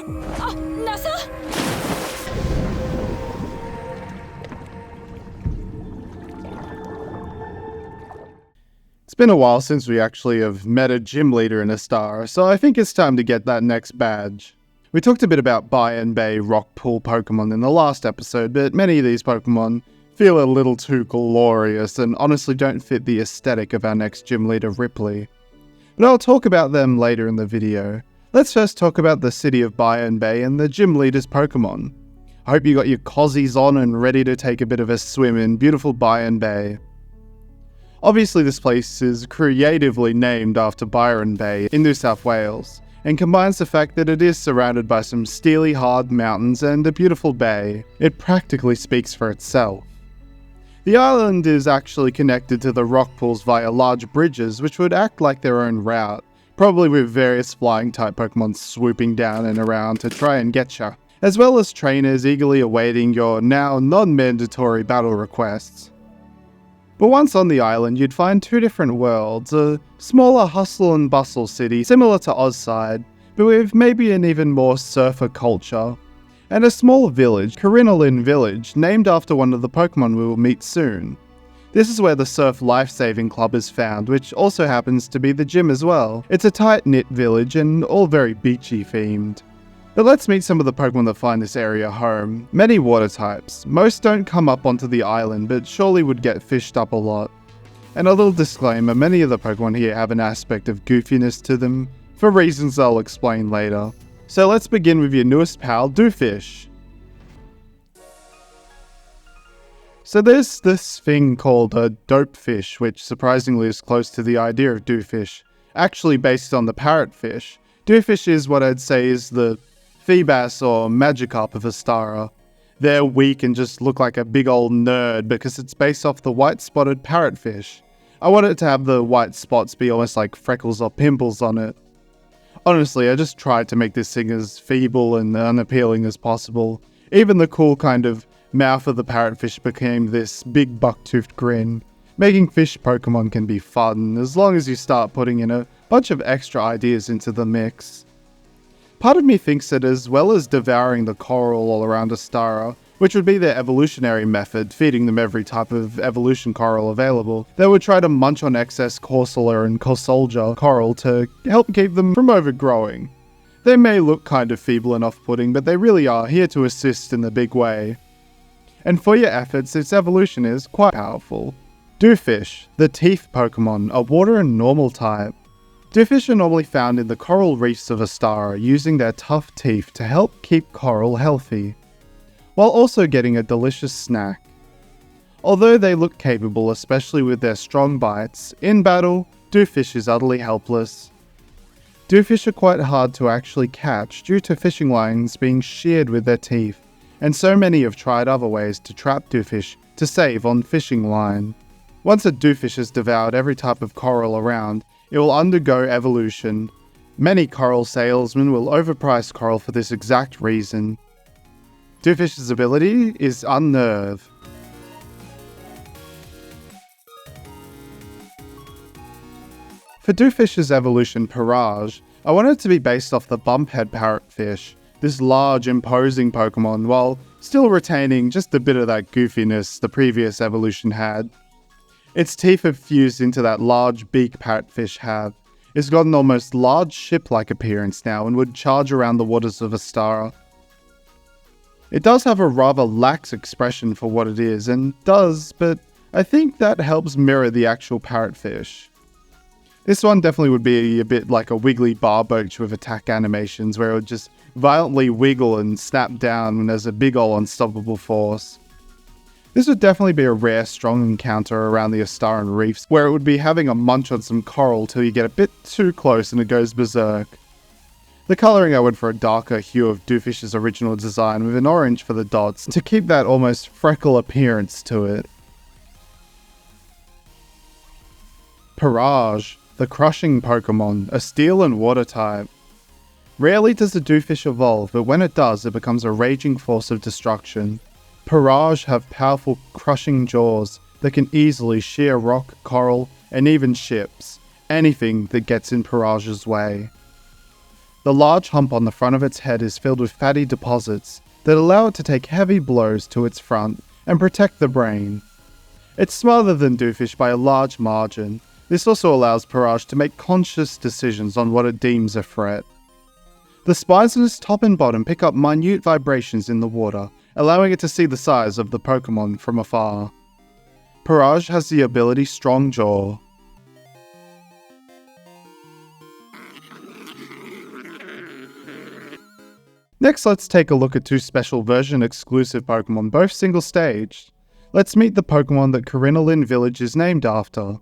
Nasa? It's been a while since we actually have met a gym leader in a star, so I think it's time to get that next badge. We talked a bit about Bayern Bay rock pool Pokemon in the last episode, but many of these Pokemon feel a little too glorious and honestly don't fit the aesthetic of our next gym leader Ripley. But I'll talk about them later in the video. Let's first talk about the city of Bayern Bay and the gym leader's Pokemon. I hope you got your cozies on and ready to take a bit of a swim in beautiful Bayern Bay. Obviously this place is creatively named after Byron Bay in New South Wales, and combines the fact that it is surrounded by some steely hard mountains and a beautiful bay. It practically speaks for itself. The island is actually connected to the rock pools via large bridges which would act like their own route, probably with various flying type Pokemon swooping down and around to try and get ya, as well as trainers eagerly awaiting your now non-mandatory battle requests. But once on the island, you'd find two different worlds, a smaller hustle and bustle city similar to Ozside, but with maybe an even more surfer culture, and a small village, Corinalin Village, named after one of the Pokemon we will meet soon. This is where the Surf Lifesaving Club is found, which also happens to be the gym as well. It's a tight-knit village and all very beachy themed. But let's meet some of the Pokemon that find this area home. Many water types. Most don't come up onto the island, but surely would get fished up a lot. And a little disclaimer, many of the Pokemon here have an aspect of goofiness to them, for reasons I'll explain later. So let's begin with your newest pal, Dewfish. So there's this thing called a dopefish, which surprisingly is close to the idea of Dewfish, actually based on the parrotfish. Dewfish is what I'd say is the Feebas or Magikarp of Astara. They're weak and just look like a big old nerd because it's based off the white-spotted parrotfish. I want it to have the white spots be almost like freckles or pimples on it. Honestly, I just tried to make this thing as feeble and unappealing as possible. Even the cool kind of mouth of the parrotfish became this big buck-toothed grin. Making fish Pokemon can be fun, as long as you start putting in a bunch of extra ideas into the mix. Part of me thinks that as well as devouring the coral all around Astara, which would be their evolutionary method, feeding them every type of evolution coral available, they would try to munch on excess Corsola and Corsolja coral to help keep them from overgrowing. They may look kind of feeble and off-putting, but they really are here to assist in the big way. And for your efforts, its evolution is quite powerful. Dewfish, the teeth Pokemon, are water and normal type. Dewfish are normally found in the coral reefs of Astara, using their tough teeth to help keep coral healthy, while also getting a delicious snack. Although they look capable, especially with their strong bites, in battle, Dewfish is utterly helpless. Dewfish are quite hard to actually catch due to fishing lines being sheared with their teeth, and so many have tried other ways to trap Dewfish to save on fishing line. Once a Dewfish has devoured every type of coral around, it will undergo evolution. Many coral salesmen will overprice coral for this exact reason. Dewfish's ability is Unnerve. For Dewfish's evolution Parage, I want it to be based off the bumphead parrotfish, this large imposing Pokemon, while still retaining just a bit of that goofiness the previous evolution had. Its teeth have fused into that large beak parrotfish have. It's got an almost large ship-like appearance now and would charge around the waters of Astara. It does have a rather lax expression for what it is, but I think that helps mirror the actual parrotfish. This one definitely would be a bit like a wiggly barboach with attack animations where it would just violently wiggle and snap down when there's a big ol' unstoppable force. This would definitely be a rare, strong encounter around the Astaran reefs, where it would be having a munch on some coral till you get a bit too close and it goes berserk. The colouring I went for a darker hue of Dewfish's original design with an orange for the dots to keep that almost freckle appearance to it. Parage, the crushing Pokemon, a steel and water type. Rarely does the Dewfish evolve, but when it does, it becomes a raging force of destruction. Parage have powerful crushing jaws that can easily shear rock, coral, and even ships, anything that gets in Parage's way. The large hump on the front of its head is filled with fatty deposits that allow it to take heavy blows to its front and protect the brain. It's smarter than Doofish by a large margin. This also allows Pirage to make conscious decisions on what it deems a threat. The spines on its top and bottom pick up minute vibrations in the water, allowing it to see the size of the Pokemon from afar. Pirage has the ability Strong Jaw. Next, let's take a look at two special version exclusive Pokemon, both single staged. Let's meet the Pokemon that Corinolin Village is named after.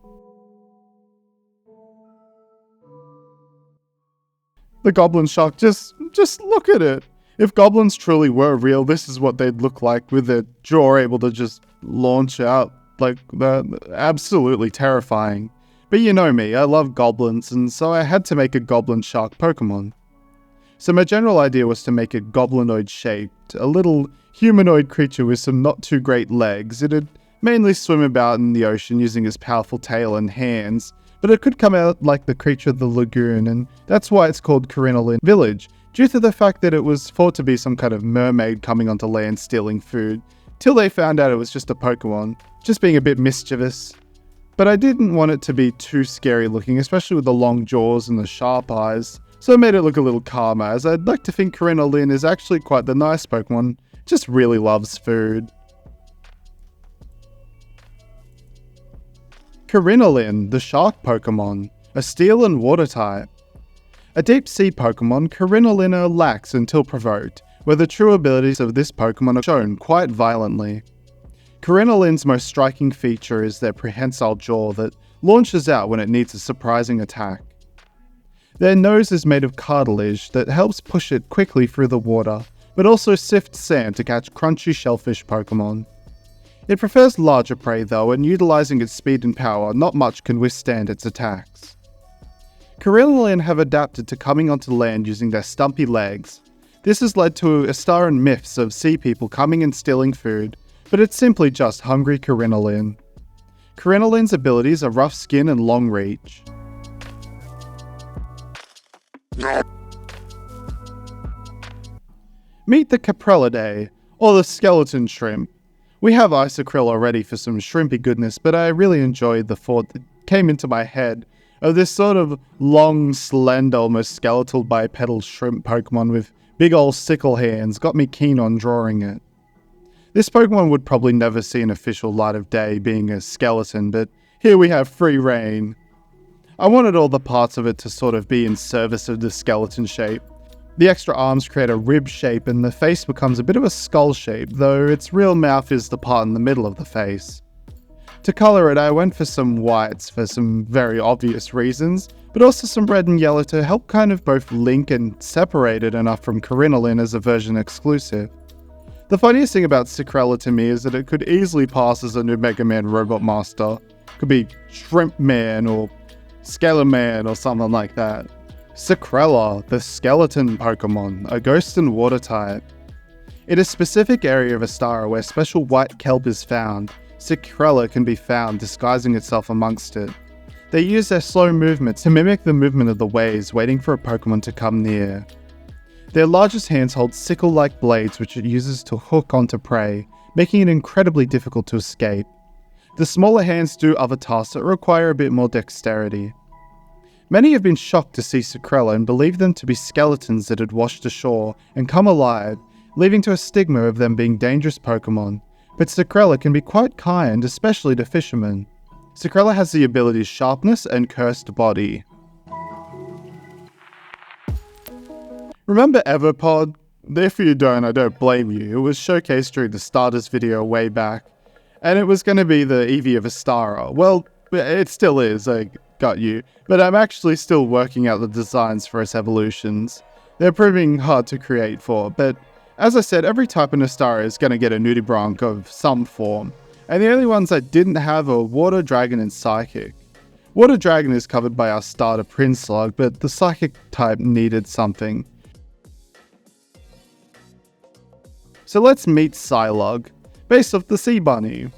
The Goblin Shark, just look at it. If goblins truly were real, this is what they'd look like, with their jaw able to just launch out like that. Absolutely terrifying. But you know me, I love goblins, and so I had to make a Goblin Shark Pokemon. So my general idea was to make it goblinoid shaped, a little humanoid creature with some not too great legs. It'd mainly swim about in the ocean using its powerful tail and hands, but it could come out like the creature of the lagoon, and that's why it's called Corinolin Village, due to the fact that it was thought to be some kind of mermaid coming onto land stealing food, till they found out it was just a Pokemon, just being a bit mischievous. But I didn't want it to be too scary looking, especially with the long jaws and the sharp eyes, so I made it look a little calmer, as I'd like to think Corinolin is actually quite the nice Pokemon, just really loves food. Corinolin, the shark Pokemon, a steel and water type. A deep sea Pokemon, Corinolin are lax until provoked, where the true abilities of this Pokemon are shown quite violently. Corinolin's most striking feature is their prehensile jaw that launches out when it needs a surprising attack. Their nose is made of cartilage that helps push it quickly through the water, but also sifts sand to catch crunchy shellfish Pokemon. It prefers larger prey though, and utilizing its speed and power, not much can withstand its attacks. Corinolin have adapted to coming onto land using their stumpy legs. This has led to Astaran myths of sea people coming and stealing food, but it's simply just hungry Corinolin. Corinolin's abilities are rough skin and long reach. Meet the Caprellidae, or the skeleton shrimp. We have Isokrill already for some shrimpy goodness, but I really enjoyed the thought that came into my head of this sort of long, slender, almost skeletal bipedal shrimp Pokemon with big ol' sickle hands. Got me keen on drawing it. This Pokemon would probably never see an official light of day, being a skeleton, but here we have free reign. I wanted all the parts of it to sort of be in service of the skeleton shape. The extra arms create a rib shape and the face becomes a bit of a skull shape, though its real mouth is the part in the middle of the face. To colour it, I went for some whites for some very obvious reasons, but also some red and yellow to help kind of both link and separate it enough from Corinolin as a version exclusive. The funniest thing about Sucrella to me is that it could easily pass as a new Mega Man Robot Master. Could be Shrimp Man or Scalar Man or something like that. Sucrella, the skeleton Pokemon, a ghost and water type. In a specific area of Astara where special white kelp is found, Sucrella can be found disguising itself amongst it. They use their slow movements to mimic the movement of the waves, waiting for a Pokemon to come near. Their largest hands hold sickle-like blades which it uses to hook onto prey, making it incredibly difficult to escape. The smaller hands do other tasks that require a bit more dexterity. Many have been shocked to see Sucrella and believe them to be skeletons that had washed ashore and come alive, leading to a stigma of them being dangerous Pokemon. But Sucrella can be quite kind, especially to fishermen. Sucrella has the abilities Sharpness and Cursed Body. Remember Everpod? If you don't, I don't blame you. It was showcased during the starters video way back, and it was going to be the Eevee of Astara. Well, it still is, I got you, but I'm actually still working out the designs for its evolutions. They're proving hard to create for, but as I said, every type in Astara is going to get a Nudibranch of some form, and the only ones I didn't have are Water Dragon and Psychic. Water Dragon is covered by our starter Prinslug, but the Psychic type needed something. So let's meet Psylug, based off the Sea Bunny.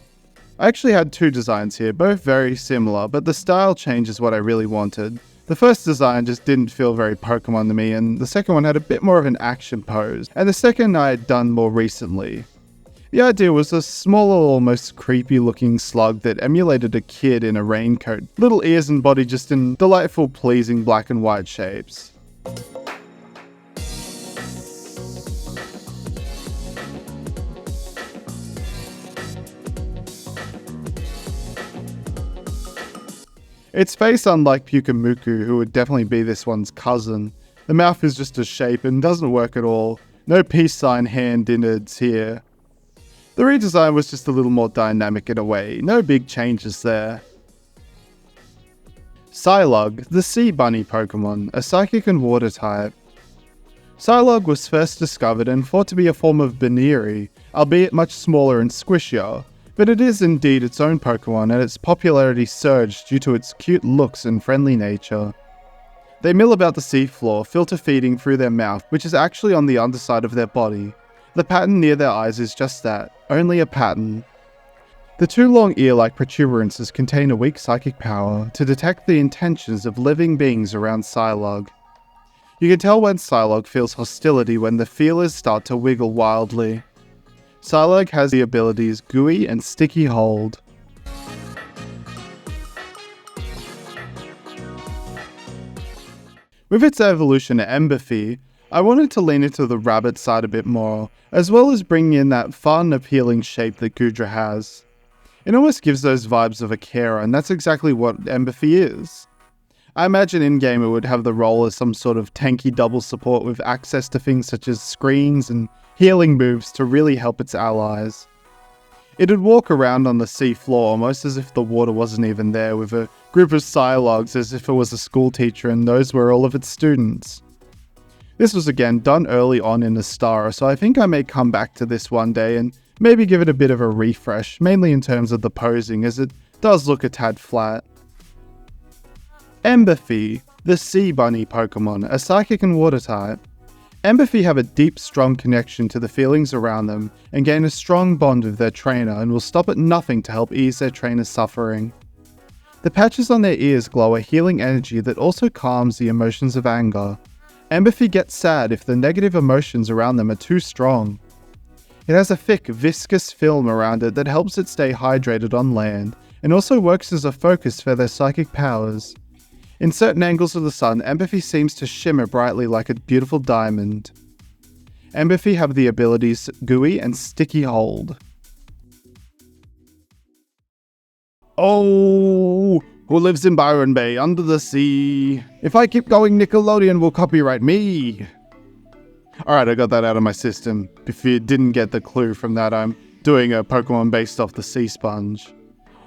I actually had two designs here, both very similar, but the style change is what I really wanted. The first design just didn't feel very Pokemon to me, and the second one had a bit more of an action pose, and the second I had done more recently. The idea was a smaller, almost creepy looking slug that emulated a kid in a raincoat, little ears and body just in delightful, pleasing black and white shapes. Its face, unlike Pyukumuku, who would definitely be this one's cousin. The mouth is just a shape and doesn't work at all. No peace sign hand innards here. The redesign was just a little more dynamic in a way, no big changes there. Psylug, the sea bunny Pokemon, a psychic and water type. Psylug was first discovered and thought to be a form of Baneri, albeit much smaller and squishier. But it is indeed its own Pokemon, and its popularity surged due to its cute looks and friendly nature. They mill about the seafloor, filter feeding through their mouth, which is actually on the underside of their body. The pattern near their eyes is just that, only a pattern. The two long ear-like protuberances contain a weak psychic power to detect the intentions of living beings around Psylug. You can tell when Psylug feels hostility when the feelers start to wiggle wildly. Psylug has the abilities Gooey and Sticky Hold. With its evolution to Emberfy, I wanted to lean into the rabbit side a bit more, as well as bring in that fun, appealing shape that Goodra has. It almost gives those vibes of a carer, and that's exactly what Emberfy is. I imagine in-game it would have the role as some sort of tanky double support with access to things such as screens and healing moves to really help its allies. It'd walk around on the sea floor almost as if the water wasn't even there, with a group of Psylogs as if it was a school teacher and those were all of its students. This was again done early on in Astara, so I think I may come back to this one day and maybe give it a bit of a refresh, mainly in terms of the posing, as it does look a tad flat. Emberfy, the sea bunny Pokemon, a psychic and water type. Emberfy have a deep, strong connection to the feelings around them and gain a strong bond with their trainer and will stop at nothing to help ease their trainer's suffering. The patches on their ears glow a healing energy that also calms the emotions of anger. Emberfy gets sad if the negative emotions around them are too strong. It has a thick, viscous film around it that helps it stay hydrated on land and also works as a focus for their psychic powers. In certain angles of the sun, Emberfy seems to shimmer brightly like a beautiful diamond. Emberfy have the abilities Gooey and Sticky Hold. Oh, who lives in Byron Bay under the sea? If I keep going, Nickelodeon will copyright me. Alright, I got that out of my system. If you didn't get the clue from that, I'm doing a Pokemon based off the sea sponge.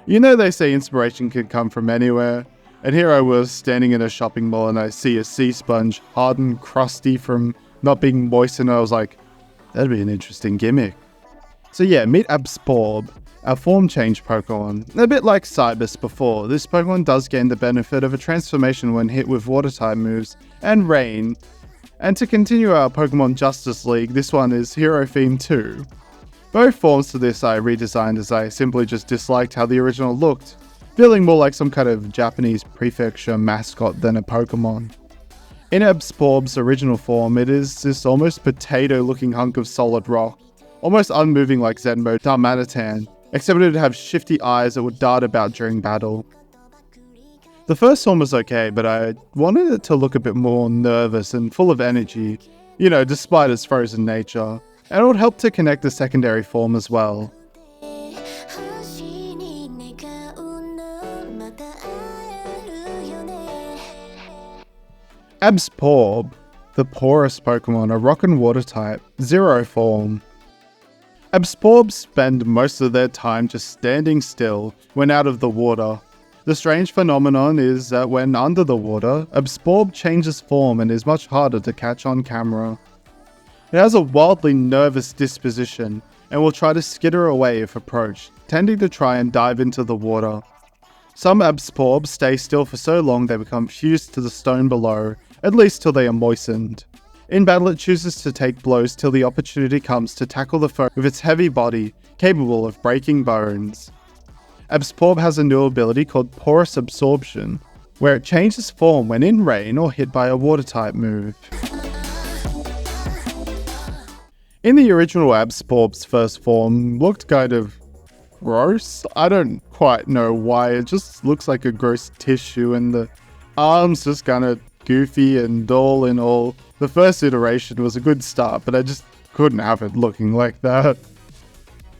You know they say inspiration can come from anywhere. And here I was standing in a shopping mall and I see a sea sponge, hard and crusty from not being moistened, and I was like, that'd be an interesting gimmick. So yeah, meet Absorb, our form change Pokemon. A bit like Cybus before, this Pokemon does gain the benefit of a transformation when hit with water type moves and rain. And to continue our Pokemon Justice League, this one is Hero Theme 2. Both forms to this I redesigned as I simply just disliked how the original looked, feeling more like some kind of Japanese prefecture mascot than a Pokemon. In Absorb's original form, it is this almost potato-looking hunk of solid rock, almost unmoving like Zenmo Darmanitan, except it would have shifty eyes that would dart about during battle. The first form was okay, but I wanted it to look a bit more nervous and full of energy, despite its frozen nature, and it would help to connect the secondary form as well. Absorb, the porous Pokemon, a rock and water type, 0 form. Absorb spend most of their time just standing still when out of the water. The strange phenomenon is that when under the water, Absorb changes form and is much harder to catch on camera. It has a wildly nervous disposition and will try to skitter away if approached, tending to try and dive into the water. Some Absorb stay still for so long they become fused to the stone below, at least till they are moistened. In battle it chooses to take blows till the opportunity comes to tackle the foe with its heavy body, capable of breaking bones. Absorb has a new ability called Porous Absorption. where it changes form when in rain or hit by a water-type move. In the original Absporb's first form, looked kind of gross. I don't quite know why, it just looks like a gross tissue and the arms just kind of goofy and dull and all. The first iteration was a good start, but I just couldn't have it looking like that.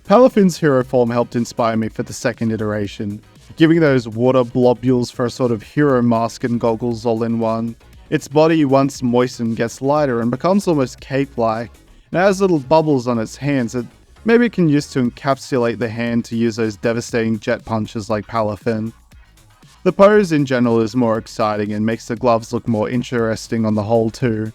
Palafin's hero form helped inspire me for the second iteration, giving those water globules for a sort of hero mask and goggles all in one. Its body, once moistened, gets lighter and becomes almost cape-like. It has little bubbles on its hands that maybe it can use to encapsulate the hand to use those devastating jet punches like Palafin. The pose in general is more exciting and makes the gloves look more interesting on the whole too.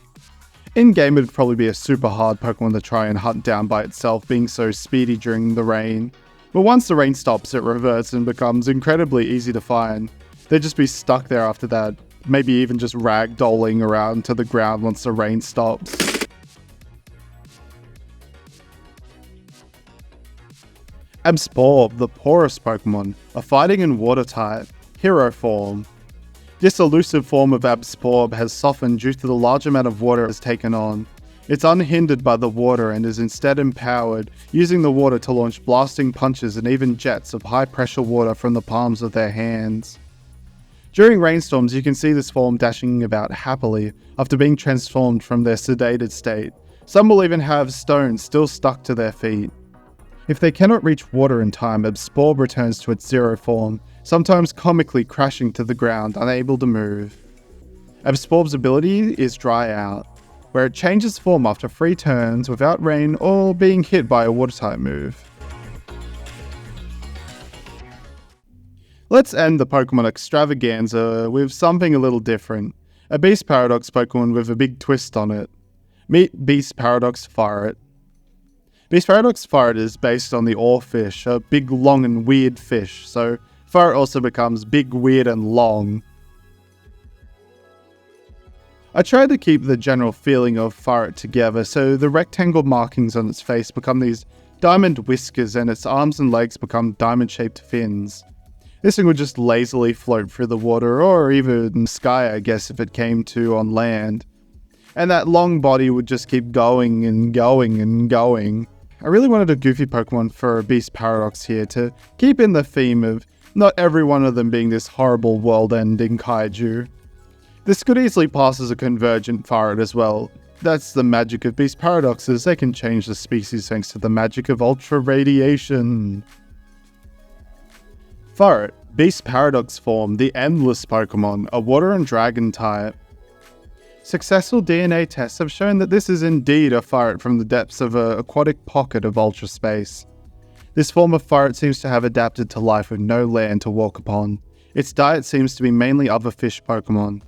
In-game it'd probably be a super hard Pokemon to try and hunt down by itself, being so speedy during the rain. But once the rain stops, it reverts and becomes incredibly easy to find. They'd just be stuck there after that, maybe even just ragdolling around to the ground once the rain stops. Absporb, the poorest Pokemon, a fighting and water type, hero form. This elusive form of Absporb has softened due to the large amount of water it has taken on. It's unhindered by the water and is instead empowered, using the water to launch blasting punches and even jets of high-pressure water from the palms of their hands. During rainstorms, you can see this form dashing about happily after being transformed from their sedated state. Some will even have stones still stuck to their feet. If they cannot reach water in time, Absporb returns to its zero form, sometimes comically crashing to the ground, unable to move. Absporb's ability is Dry Out, where it changes form after 3 turns without rain or being hit by a water-type move. Let's end the Pokemon extravaganza with something a little different. A Beast Paradox Pokemon with a big twist on it. Meet Beast Paradox Firet. Beast Paradox Firet is based on the oarfish, a big, long and weird fish, so Firet also becomes big, weird and long. I tried to keep the general feeling of Firet together, so the rectangle markings on its face become these diamond whiskers and its arms and legs become diamond-shaped fins. This thing would just lazily float through the water, or even sky I guess if it came to on land. And that long body would just keep going and going and going. I really wanted a goofy Pokemon for Beast Paradox here to keep in the theme of not every one of them being this horrible world-ending kaiju. This could easily pass as a convergent Firet as well. That's the magic of Beast Paradoxes, they can change the species thanks to the magic of Ultra Radiation. Firet, Beast Paradox form, the Endless Pokemon, a water and dragon type. Successful DNA tests have shown that this is indeed a Firet from the depths of an aquatic pocket of ultra space. This form of Firet seems to have adapted to life with no land to walk upon. Its diet seems to be mainly other fish Pokemon.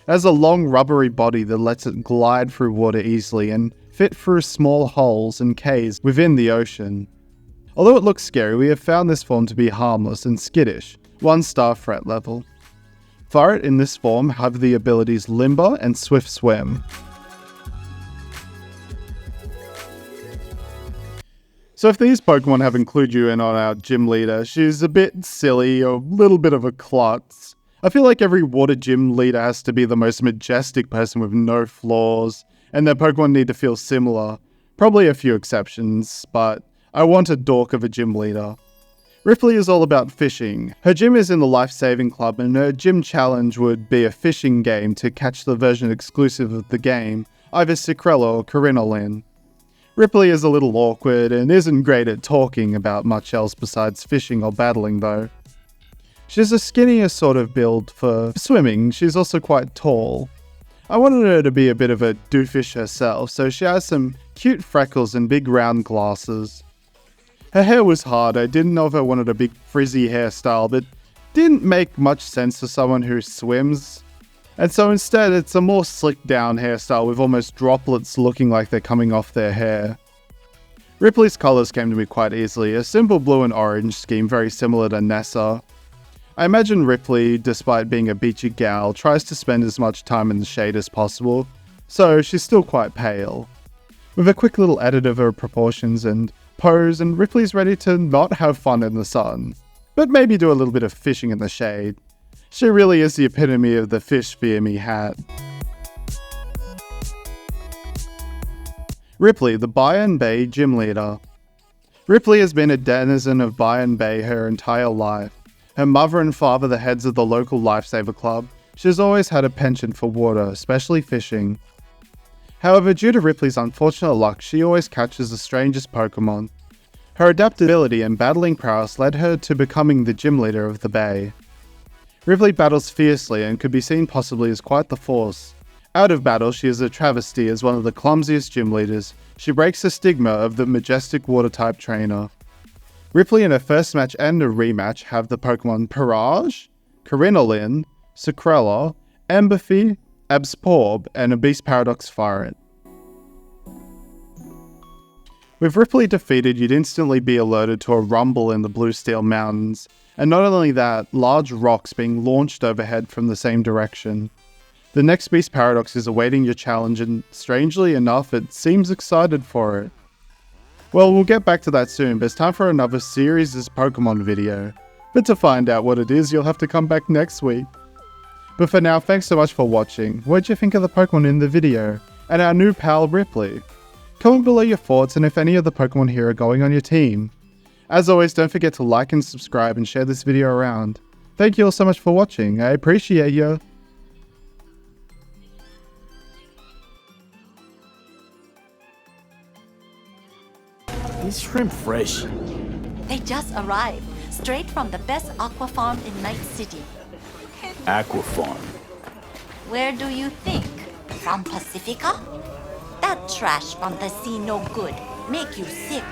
It has a long rubbery body that lets it glide through water easily and fit through small holes and caves within the ocean. Although it looks scary, we have found this form to be harmless and skittish, 1-star threat level. Firet in this form have the abilities Limber and Swift Swim. So if these Pokemon have included you in on our gym leader, she's a bit silly, a little bit of a klutz. I feel like every water gym leader has to be the most majestic person with no flaws, and their Pokemon need to feel similar. Probably a few exceptions, but I want a dork of a gym leader. Ripley is all about fishing. Her gym is in the Life-Saving Club, and her gym challenge would be a fishing game to catch the version exclusive of the game, either Secrella or Corinolin. Ripley is a little awkward and isn't great at talking about much else besides fishing or battling though. She's a skinnier sort of build for swimming, she's also quite tall. I wanted her to be a bit of a doofish herself, so she has some cute freckles and big round glasses. Her hair was hard, I didn't know if I wanted a big frizzy hairstyle, but didn't make much sense to someone who swims. And so instead it's a more slicked down hairstyle with almost droplets looking like they're coming off their hair. Ripley's colours came to me quite easily, a simple blue and orange scheme very similar to Nessa. I imagine Ripley, despite being a beachy gal, tries to spend as much time in the shade as possible, so she's still quite pale. With a quick little edit of her proportions and pose, and Ripley's ready to not have fun in the sun, but maybe do a little bit of fishing in the shade. She really is the epitome of the fish fear me hat. Ripley, the Byron Bay gym leader. Ripley has been a denizen of Byron Bay her entire life. Her mother and father, the heads of the local lifesaver club, she has always had a penchant for water, especially fishing. However, due to Ripley's unfortunate luck, she always catches the strangest Pokemon. Her adaptability and battling prowess led her to becoming the gym leader of the Bay. Ripley battles fiercely and could be seen possibly as quite the force. Out of battle, she is a travesty as one of the clumsiest gym leaders. She breaks the stigma of the majestic water-type trainer. Ripley in her first match and a rematch have the Pokemon Parage, Corinolin, Sucrella, Ambiphy, Absorb, and a Beast Paradox Fire. With Ripley defeated, you'd instantly be alerted to a rumble in the Blue Steel Mountains, and not only that, large rocks being launched overhead from the same direction. The next Beast Paradox is awaiting your challenge, and strangely enough, it seems excited for it. Well, we'll get back to that soon, but it's time for another series' Pokemon video. But to find out what it is, you'll have to come back next week. But for now, thanks so much for watching. What'd you think of the Pokemon in the video? And our new pal Ripley? Comment below your thoughts and if any of the Pokemon here are going on your team. As always, don't forget to like and subscribe and share this video around. Thank you all so much for watching, I appreciate you. Is shrimp fresh? They just arrived, straight from the best aqua farm in Night City. Aqua farm. Where do you think? From Pacifica? That trash from the sea no good, make you sick.